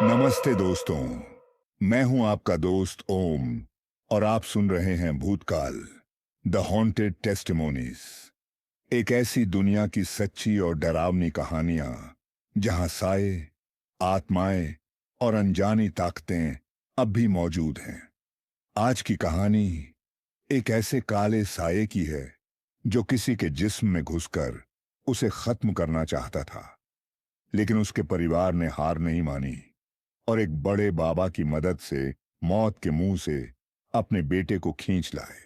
नमस्ते दोस्तों। मैं हूं आपका दोस्त ओम और आप सुन रहे हैं भूतकाल द हॉन्टेड टेस्टिमोनीज। एक ऐसी दुनिया की सच्ची और डरावनी कहानियां जहां साए, आत्माएं और अनजानी ताकतें अब भी मौजूद हैं। आज की कहानी एक ऐसे काले साए की है जो किसी के जिस्म में घुसकर उसे खत्म करना चाहता था, लेकिन उसके परिवार ने हार नहीं मानी और एक बड़े बाबा की मदद से मौत के मुंह से अपने बेटे को खींच लाए।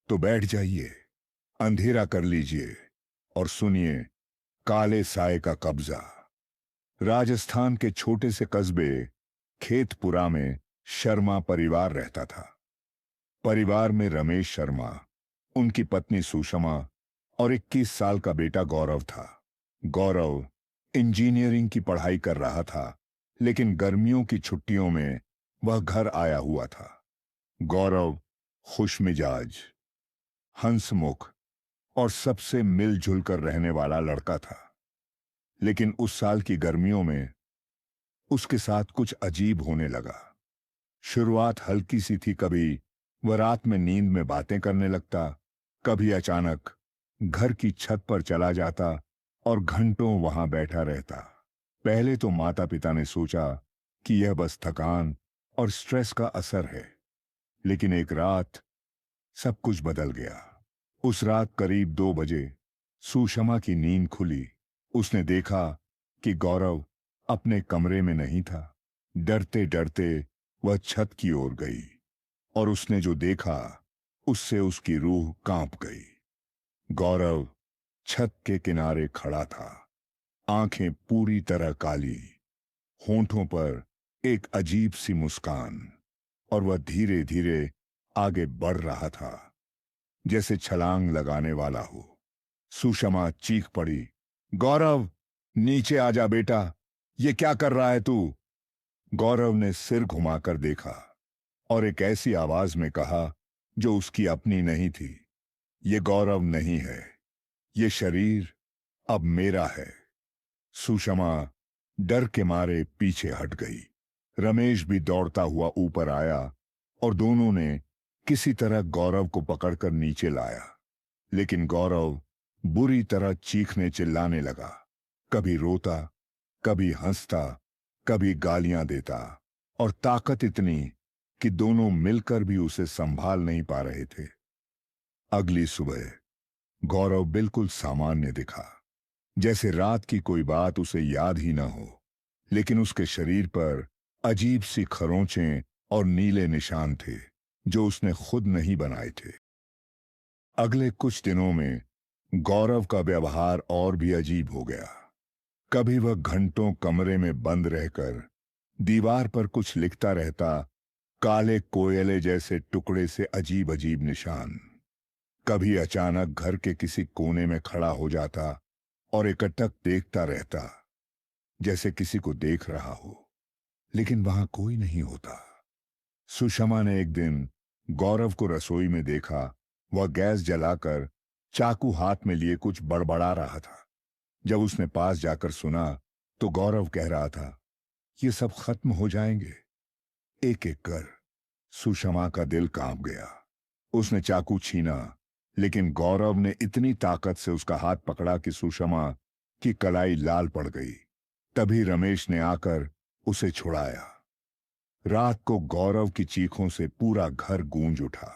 तो बैठ जाइए, अंधेरा कर लीजिए और सुनिए काले साए का कब्जा। राजस्थान के छोटे से कस्बे खेतपुरा में शर्मा परिवार रहता था। परिवार में रमेश शर्मा, उनकी पत्नी सुषमा और 21 साल का बेटा गौरव था। गौरव इंजीनियरिंग की पढ़ाई कर रहा था, लेकिन गर्मियों की छुट्टियों में वह घर आया हुआ था। गौरव खुशमिजाज, हंसमुख और सबसे मिलजुल कर रहने वाला लड़का था। लेकिन उस साल की गर्मियों में उसके साथ कुछ अजीब होने लगा। शुरुआत हल्की सी थी। कभी वह रात में नींद में बातें करने लगता, कभी अचानक घर की छत पर चला जाता और घंटों वहां बैठा रहता। पहले तो माता पिता ने सोचा कि यह बस थकान और स्ट्रेस का असर है, लेकिन एक रात सब कुछ बदल गया। उस रात करीब 2 बजे सुषमा की नींद खुली। उसने देखा कि गौरव अपने कमरे में नहीं था। डरते डरते वह छत की ओर गई और उसने जो देखा उससे उसकी रूह कांप गई। गौरव छत के किनारे खड़ा था, आंखें पूरी तरह काली, होंठों पर एक अजीब सी मुस्कान, और वह धीरे धीरे आगे बढ़ रहा था जैसे छलांग लगाने वाला हो। सुषमा चीख पड़ी, गौरव नीचे आजा बेटा, ये क्या कर रहा है तू? गौरव ने सिर घुमाकर देखा और एक ऐसी आवाज में कहा जो उसकी अपनी नहीं थी, ये गौरव नहीं है, ये शरीर अब मेरा है। सुषमा डर के मारे पीछे हट गई। रमेश भी दौड़ता हुआ ऊपर आया और दोनों ने किसी तरह गौरव को पकड़कर नीचे लाया। लेकिन गौरव बुरी तरह चीखने चिल्लाने लगा, कभी रोता, कभी हंसता, कभी गालियां देता, और ताकत इतनी कि दोनों मिलकर भी उसे संभाल नहीं पा रहे थे। अगली सुबह गौरव बिल्कुल सामान्य दिखा, जैसे रात की कोई बात उसे याद ही न हो, लेकिन उसके शरीर पर अजीब सी खरोंचें और नीले निशान थे जो उसने खुद नहीं बनाए थे। अगले कुछ दिनों में गौरव का व्यवहार और भी अजीब हो गया। कभी वह घंटों कमरे में बंद रहकर दीवार पर कुछ लिखता रहता, काले कोयले जैसे टुकड़े से अजीब अजीब निशान। कभी अचानक घर के किसी कोने में खड़ा हो जाता और एकटक देखता रहता, जैसे किसी को देख रहा हो, लेकिन वहां कोई नहीं होता। सुषमा ने एक दिन गौरव को रसोई में देखा। वह गैस जलाकर चाकू हाथ में लिए कुछ बड़बड़ा रहा था। जब उसने पास जाकर सुना तो गौरव कह रहा था, ये सब खत्म हो जाएंगे एक एक कर। सुषमा का दिल कांप गया। उसने चाकू छीना, लेकिन गौरव ने इतनी ताकत से उसका हाथ पकड़ा कि सुषमा की कलाई लाल पड़ गई। तभी रमेश ने आकर उसे छुड़ाया। रात को गौरव की चीखों से पूरा घर गूंज उठा।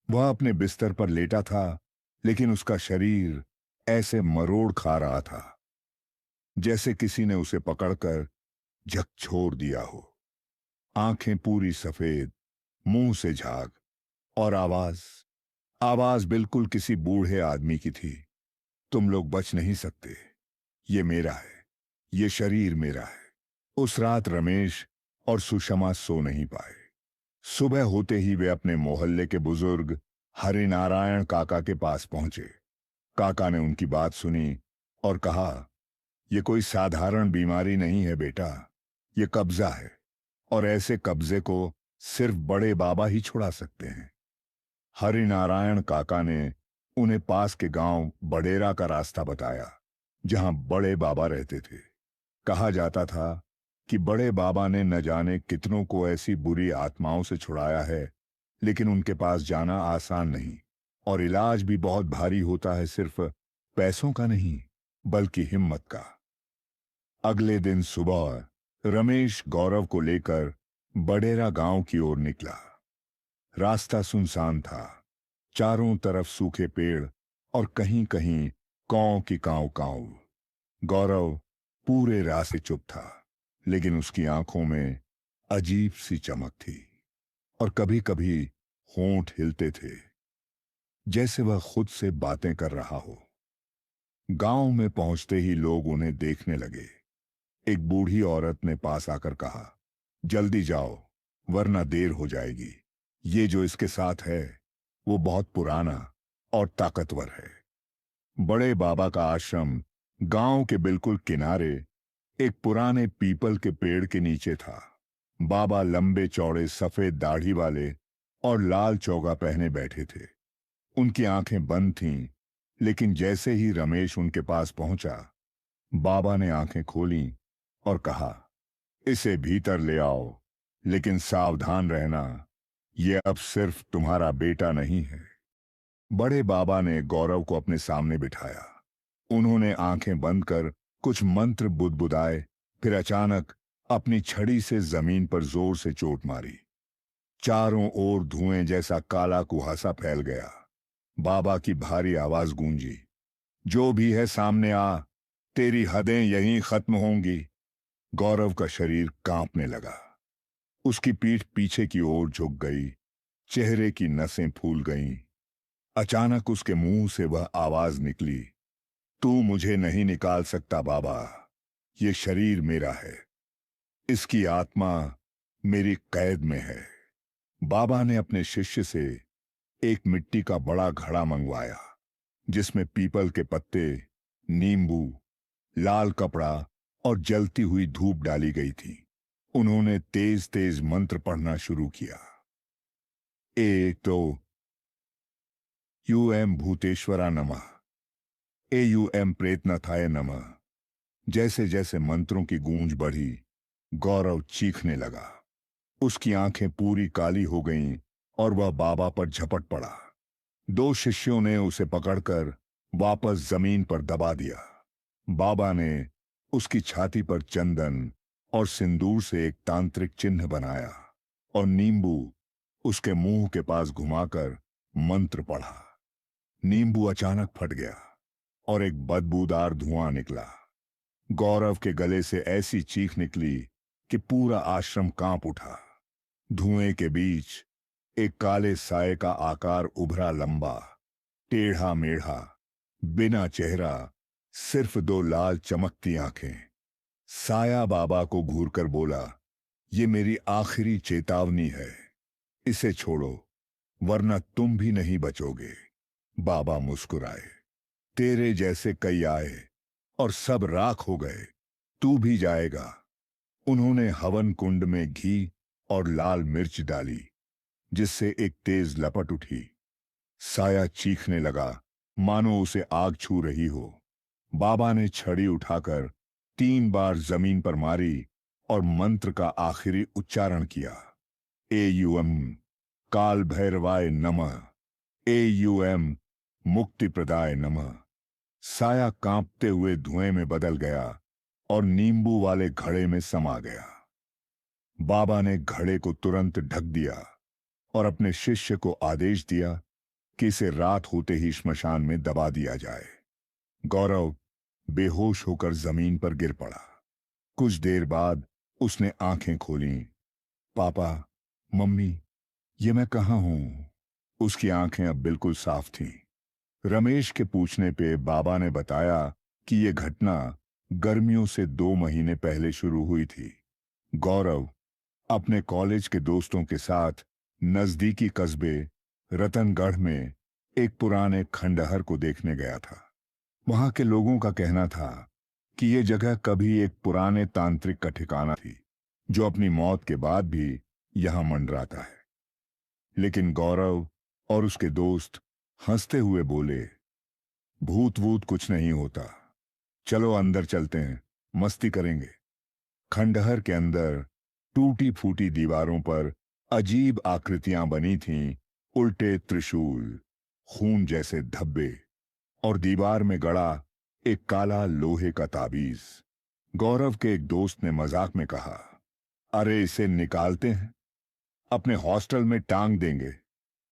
वह अपने बिस्तर पर लेटा था, लेकिन उसका शरीर ऐसे मरोड़ खा रहा था जैसे किसी ने उसे पकड़कर झकझोर दिया हो। आंखें पूरी सफेद, मुंह से झाग, और आवाज आवाज बिल्कुल किसी बूढ़े आदमी की थी, तुम लोग बच नहीं सकते, ये मेरा है, ये शरीर मेरा है। उस रात रमेश और सुषमा सो नहीं पाए। सुबह होते ही वे अपने मोहल्ले के बुजुर्ग हरिनारायण काका के पास पहुंचे। काका ने उनकी बात सुनी और कहा, यह कोई साधारण बीमारी नहीं है बेटा, यह कब्जा है, और ऐसे कब्जे को सिर्फ बड़े बाबा ही छुड़ा सकते हैं। हरिनारायण काका ने उन्हें पास के गांव बडेरा का रास्ता बताया, जहां बड़े बाबा रहते थे। कहा जाता था कि बड़े बाबा ने न जाने कितनों को ऐसी बुरी आत्माओं से छुड़ाया है, लेकिन उनके पास जाना आसान नहीं और इलाज भी बहुत भारी होता है, सिर्फ पैसों का नहीं बल्कि हिम्मत का। अगले दिन सुबह रमेश गौरव को लेकर बडेरा गांव की ओर निकला। रास्ता सुनसान था, चारों तरफ सूखे पेड़ और कहीं कहीं कांव की कांव कांव। गौरव पूरे रास्ते चुप था, लेकिन उसकी आंखों में अजीब सी चमक थी और कभी कभी होंठ हिलते थे, जैसे वह खुद से बातें कर रहा हो। गांव में पहुंचते ही लोग उन्हें देखने लगे। एक बूढ़ी औरत ने पास आकर कहा, जल्दी जाओ वरना देर हो जाएगी। ये जो इसके साथ है वो बहुत पुराना और ताकतवर है। बड़े बाबा का आश्रम गांव के बिल्कुल किनारे एक पुराने पीपल के पेड़ के नीचे था। बाबा लंबे चौड़े सफेद दाढ़ी वाले और लाल चौगा पहने बैठे थे। उनकी आंखें बंद थीं, लेकिन जैसे ही रमेश उनके पास पहुंचा, बाबा ने आंखें खोलीं और कहा, इसे भीतर ले आओ, लेकिन सावधान रहना, यह अब सिर्फ तुम्हारा बेटा नहीं है। बड़े बाबा ने गौरव को अपने सामने बिठाया। उन्होंने आंखें बंद कर कुछ मंत्र बुदबुदाए, फिर अचानक अपनी छड़ी से जमीन पर जोर से चोट मारी। चारों ओर धुएं जैसा काला कुहासा फैल गया। बाबा की भारी आवाज गूंजी, जो भी है सामने आ, तेरी हदें यहीं खत्म होंगी। गौरव का शरीर कांपने लगा। उसकी पीठ पीछे की ओर झुक गई, चेहरे की नसें फूल गईं। अचानक उसके मुंह से वह आवाज निकली, तू मुझे नहीं निकाल सकता बाबा, ये शरीर मेरा है, इसकी आत्मा मेरी कैद में है। बाबा ने अपने शिष्य से एक मिट्टी का बड़ा घड़ा मंगवाया, जिसमें पीपल के पत्ते, नींबू, लाल कपड़ा और जलती हुई धूप डाली गई थी। उन्होंने तेज तेज मंत्र पढ़ना शुरू किया। एक तो यूएम भूतेश्वरा नमः, एयूएम प्रेतनाथाय नमः। जैसे जैसे मंत्रों की गूंज बढ़ी, गौरव चीखने लगा। उसकी आंखें पूरी काली हो गईं और वह बाबा पर झपट पड़ा। दो शिष्यों ने उसे पकड़कर वापस जमीन पर दबा दिया। बाबा ने उसकी छाती पर चंदन और सिंदूर से एक तांत्रिक चिन्ह बनाया और नींबू उसके मुंह के पास घुमाकर मंत्र पढ़ा। नींबू अचानक फट गया और एक बदबूदार धुआं निकला। गौरव के गले से ऐसी चीख निकली कि पूरा आश्रम कांप उठा। धुएं के बीच एक काले साए का आकार उभरा, लंबा, टेढ़ा मेढ़ा, बिना चेहरा, सिर्फ दो लाल चमकती आंखें। साया बाबा को घूरकर बोला, ये मेरी आखिरी चेतावनी है, इसे छोड़ो वरना तुम भी नहीं बचोगे। बाबा मुस्कुराए, तेरे जैसे कई आए और सब राख हो गए, तू भी जाएगा। उन्होंने हवन कुंड में घी और लाल मिर्च डाली, जिससे एक तेज लपट उठी। साया चीखने लगा, मानो उसे आग छू रही हो। बाबा ने छड़ी उठाकर 3 बार जमीन पर मारी और मंत्र का आखिरी उच्चारण किया, एयूएम काल भैरवाय नमः, एयूएम मुक्ति प्रदाय नमः। साया कांपते हुए धुएं में बदल गया और नींबू वाले घड़े में समा गया। बाबा ने घड़े को तुरंत ढक दिया और अपने शिष्य को आदेश दिया कि इसे रात होते ही श्मशान में दबा दिया जाए। गौरव बेहोश होकर जमीन पर गिर पड़ा। कुछ देर बाद उसने आंखें खोलीं। पापा, मम्मी, ये मैं कहाँ हूं? उसकी आंखें अब बिल्कुल साफ थीं। रमेश के पूछने पे बाबा ने बताया कि यह घटना गर्मियों से 2 महीने पहले शुरू हुई थी। गौरव अपने कॉलेज के दोस्तों के साथ नजदीकी कस्बे रतनगढ़ में एक पुराने खंडहर को देखने गया था। वहां के लोगों का कहना था कि यह जगह कभी एक पुराने तांत्रिक का ठिकाना थी, जो अपनी मौत के बाद भी यहां मंडराता है। लेकिन गौरव और उसके दोस्त हंसते हुए बोले, भूत वूत कुछ नहीं होता, चलो अंदर चलते हैं, मस्ती करेंगे। खंडहर के अंदर टूटी फूटी दीवारों पर अजीब आकृतियां बनी थीं, उल्टे त्रिशूल, खून जैसे धब्बे और दीवार में गड़ा एक काला लोहे का ताबीज। गौरव के एक दोस्त ने मजाक में कहा, अरे इसे निकालते हैं, अपने हॉस्टल में टांग देंगे।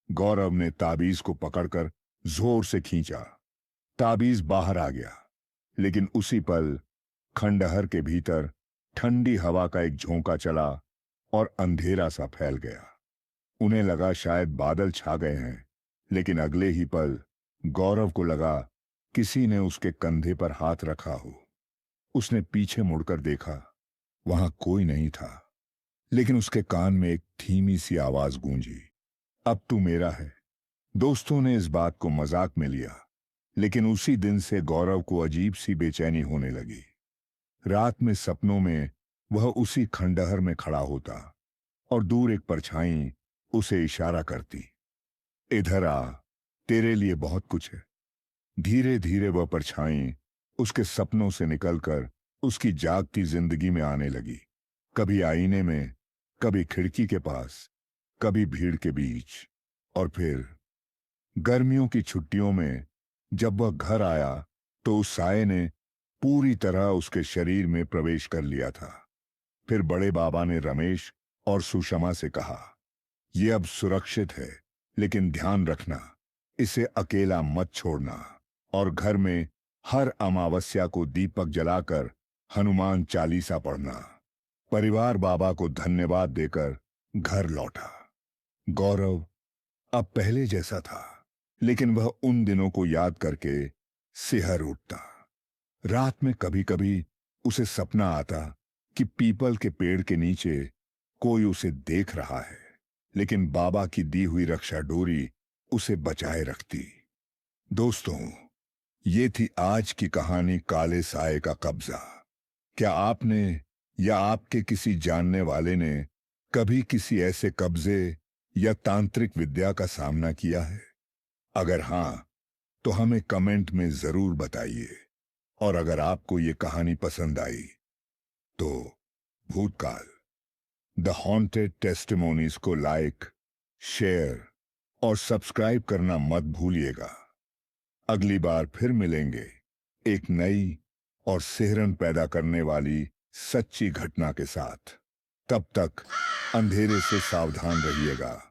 गौरव ने ताबीज को पकड़कर जोर से खींचा। ताबीज बाहर आ गया, लेकिन उसी पल खंडहर के भीतर ठंडी हवा का एक झोंका चला और अंधेरा सा फैल गया। उन्हें लगा शायद बादल छा गए हैं, लेकिन अगले ही पल गौरव को लगा किसी ने उसके कंधे पर हाथ रखा हो। उसने पीछे मुड़कर देखा, वहां कोई नहीं था, लेकिन उसके कान में एक धीमी सी आवाज गूंजी, अब तू मेरा है। दोस्तों ने इस बात को मजाक में लिया, लेकिन उसी दिन से गौरव को अजीब सी बेचैनी होने लगी। रात में सपनों में वह उसी खंडहर में खड़ा होता और दूर एक परछाई उसे इशारा करती, इधर आ, तेरे लिए बहुत कुछ है। धीरे धीरे वह परछाई उसके सपनों से निकलकर उसकी जागती जिंदगी में आने लगी, कभी आईने में, कभी खिड़की के पास, कभी भीड़ के बीच। और फिर गर्मियों की छुट्टियों में जब वह घर आया तो उस साये ने पूरी तरह उसके शरीर में प्रवेश कर लिया था। फिर बड़े बाबा ने रमेश और सुषमा से कहा, यह अब सुरक्षित है, लेकिन ध्यान रखना, इसे अकेला मत छोड़ना और घर में हर अमावस्या को दीपक जलाकर हनुमान चालीसा पढ़ना। परिवार बाबा को धन्यवाद देकर घर लौटा। गौरव अब पहले जैसा था, लेकिन वह उन दिनों को याद करके सिहर उठता। रात में कभी कभी उसे सपना आता कि पीपल के पेड़ के नीचे कोई उसे देख रहा है, लेकिन बाबा की दी हुई रक्षा डोरी उसे बचाए रखती। दोस्तों, ये थी आज की कहानी काले साए का कब्जा। क्या आपने या आपके किसी जानने वाले ने कभी किसी ऐसे कब्जे या तांत्रिक विद्या का सामना किया है? अगर हां, तो हमें कमेंट में जरूर बताइए। और अगर आपको ये कहानी पसंद आई तो भूतकाल द हॉन्टेड टेस्टिमोनीज को लाइक, शेयर और सब्सक्राइब करना मत भूलिएगा। अगली बार फिर मिलेंगे एक नई और सिहरन पैदा करने वाली सच्ची घटना के साथ। तब तक अंधेरे से सावधान रहिएगा।